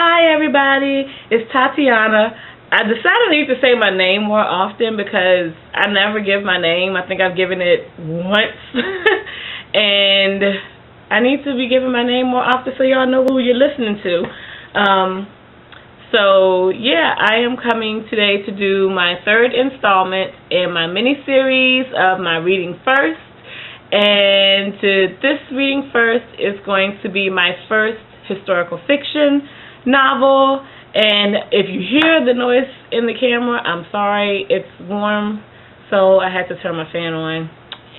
Hi everybody, it's Tatiana. I decided I need to say my name more often because I never give my name. I think I've given it once. And I need to be giving my name more often so y'all know who you're listening to. So yeah, I am coming today to do my third installment in my mini-series of my Reading First. And this Reading First is going to be my first historical fiction novel. And if you hear the noise in the camera, I'm sorry, it's warm, so I had to turn my fan on.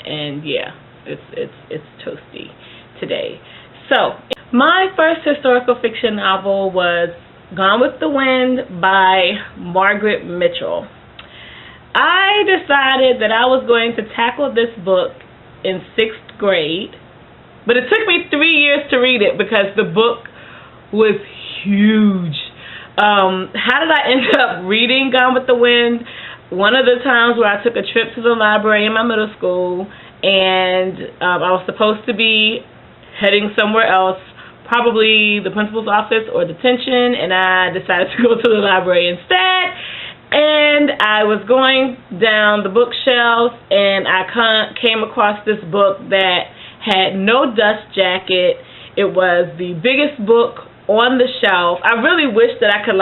And yeah, it's toasty today. So my first historical fiction novel was Gone with the Wind by Margaret Mitchell. I decided that I was going to tackle this book in 6th grade, but it took me 3 years to read it because the book was huge. How did I end up reading Gone with the Wind? One of the times where I took a trip to the library in my middle school, and I was supposed to be heading somewhere else, probably the principal's office or detention, and I decided to go to the library instead. And I was going down the bookshelves, and I came across this book that had no dust jacket. It was the biggest book on the shelf. I really wish that I could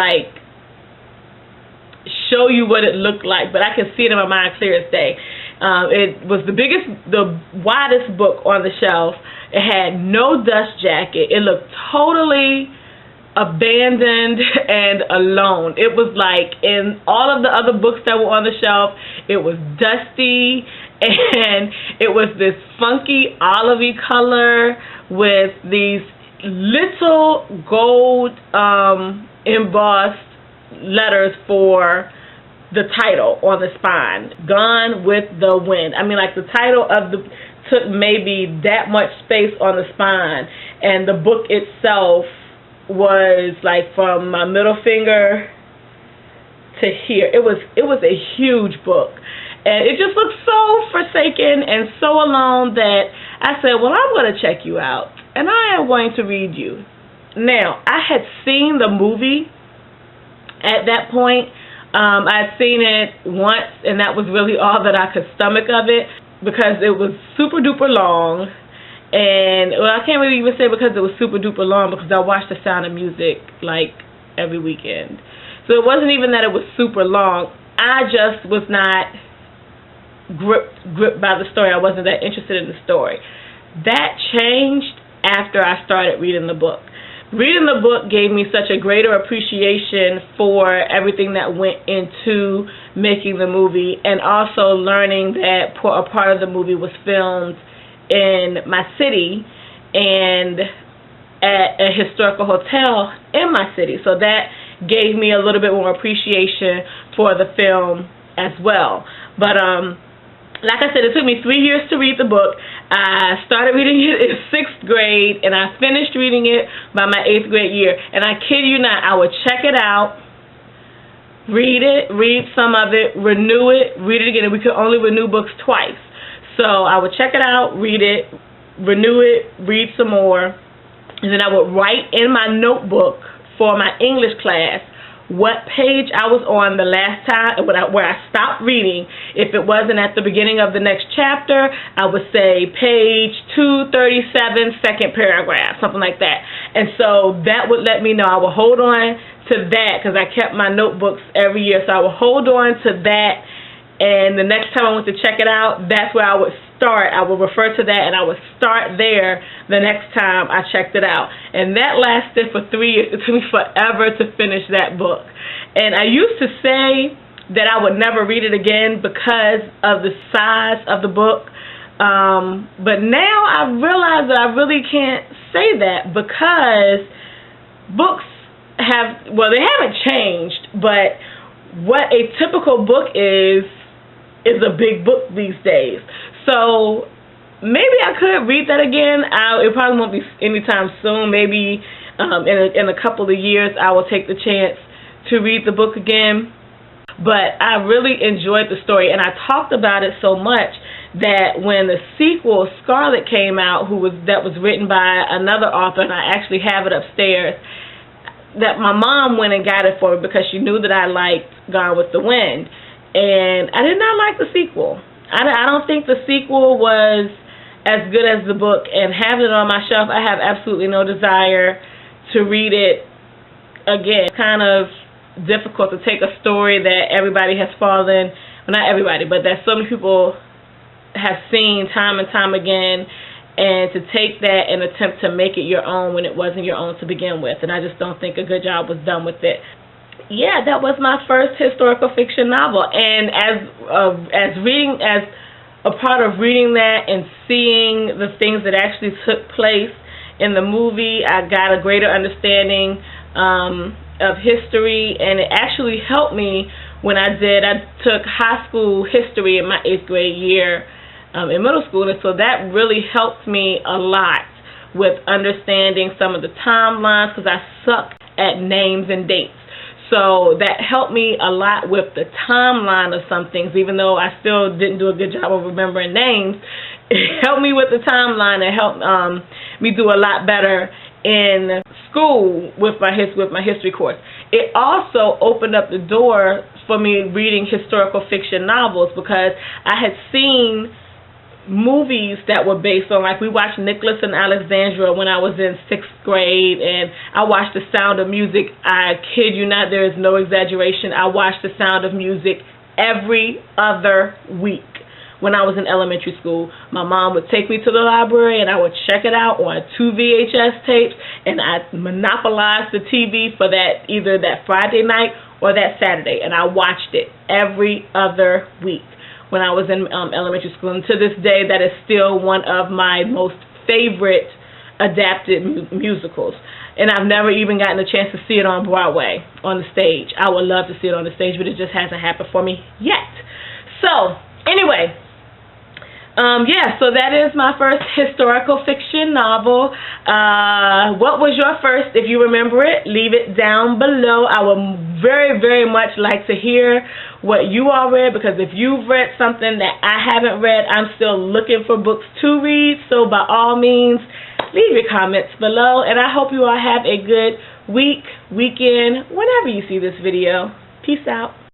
show you what it looked like, but I can see it in my mind clear as day. It was the widest book on the shelf. It had no dust jacket. It looked totally abandoned and alone. It was like in all of the other books that were on the shelf, it was dusty, and it was this funky olivey color with these little gold embossed letters for the title on the spine, Gone with the Wind. I mean, like, the title of the took maybe that much space on the spine, and the book itself was like from my middle finger to here. It was a huge book, and it just looked so forsaken and so alone that I said, well, I'm going to check you out, and I am going to read you. Now, I had seen the movie at that point. I had seen it once, and that was really all that I could stomach of it because it was super duper long. And, well, I can't really even say because it was super duper long because I watched The Sound of Music like every weekend. So it wasn't even that it was super long. I just was not gripped by the story. I wasn't that interested in the story. That changed after I started reading the book. Reading the book gave me such a greater appreciation for everything that went into making the movie, and also learning that a part of the movie was filmed in my city and at a historical hotel in my city. So that gave me a little bit more appreciation for the film as well. But like I said, it took me 3 years to read the book. I started reading it in 6th grade, and I finished reading it by my 8th grade year. And I kid you not, I would check it out, read some of it, renew it, read it again. And we could only renew books twice. So I would check it out, read it, renew it, read some more, and then I would write in my notebook for my English class what page I was on the last time, where I stopped reading. If it wasn't at the beginning of the next chapter, I would say page 237, second paragraph, something like that. And so that would let me know. I would hold on to that because I kept my notebooks every year. So I would hold on to that, and the next time I went to check it out, that's where I would start. I would refer to that, and I would start there the next time I checked it out. And that lasted for 3 years. It took me forever to finish that book. And I used to say that I would never read it again because of the size of the book. But now I realize that I really can't say that because books they haven't changed, but what a typical book is a big book these days. So maybe I could read that again. It probably won't be anytime soon. Maybe in a couple of years I will take the chance to read the book again. But I really enjoyed the story, and I talked about it so much that when the sequel, Scarlett, came out, that was written by another author, and I actually have it upstairs, that my mom went and got it for me because she knew that I liked Gone with the Wind. And I did not like the sequel. I don't think the sequel was as good as the book. And having it on my shelf, I have absolutely no desire to read it again. It's kind of difficult to take a story that everybody has fallen, well, not everybody, but that so many people have seen time and time again, and to take that and attempt to make it your own when it wasn't your own to begin with. And I just don't think a good job was done with it. Yeah, that was my first historical fiction novel, and as a part of reading that and seeing the things that actually took place in the movie, I got a greater understanding of history, and it actually helped me when I took high school history in my 8th grade year in middle school, and so that really helped me a lot with understanding some of the timelines, because I suck at names and dates. So that helped me a lot with the timeline of some things, even though I still didn't do a good job of remembering names. It helped me with the timeline. It helped me do a lot better in school with my history course. It also opened up the door for me reading historical fiction novels, because I had seen movies that were based on, like we watched Nicholas and Alexandra when I was in 6th grade, and I watched The Sound of Music. I kid you not, there is no exaggeration. I watched The Sound of Music every other week when I was in elementary school. My mom would take me to the library and I would check it out on 2 VHS tapes, and I monopolized the TV for that, either that Friday night or that Saturday, and I watched it every other week when I was in elementary school. And to this day, that is still one of my most favorite adapted musicals. And I've never even gotten a chance to see it on Broadway, on the stage. I would love to see it on the stage, but it just hasn't happened for me yet. So, anyway, so that is my first historical fiction novel. What was your first? If you remember it, leave it down below. I would very, very much like to hear what you all read, because if you've read something that I haven't read, I'm still looking for books to read. So by all means, leave your comments below, and I hope you all have a good week, weekend, whenever you see this video. Peace out.